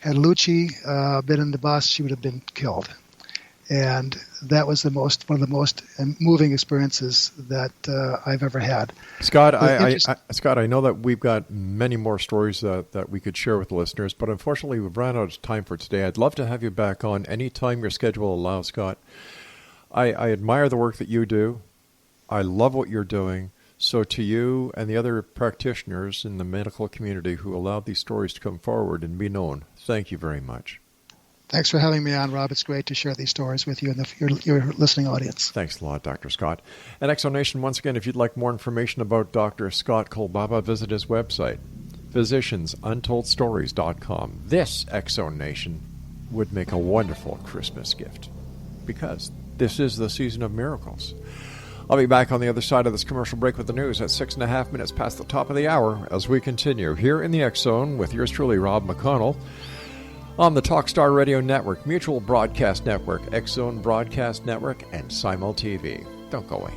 Had Lucci been in the bus, she would have been killed. And that was one of the most moving experiences that I've ever had. Scott, I know that we've got many more stories that we could share with the listeners, but unfortunately we've run out of time for today. I'd love to have you back on anytime your schedule allows, Scott. I admire the work that you do. I love what you're doing. So to you and the other practitioners in the medical community who allowed these stories to come forward and be known, thank you very much. Thanks for having me on, Rob. It's great to share these stories with you and your listening audience. Thanks a lot, Dr. Scott. And Exonation, once again, if you'd like more information about Dr. Scott Kolbaba, visit his website, physiciansuntolledstories.com. This Exonation would make a wonderful Christmas gift because this is the season of miracles. I'll be back on the other side of this commercial break with the news at 6.5 minutes past the top of the hour as we continue here in the X Zone with yours truly, Rob McConnell, on the Talkstar Radio Network, Mutual Broadcast Network, X Zone Broadcast Network, and Simul TV. Don't go away.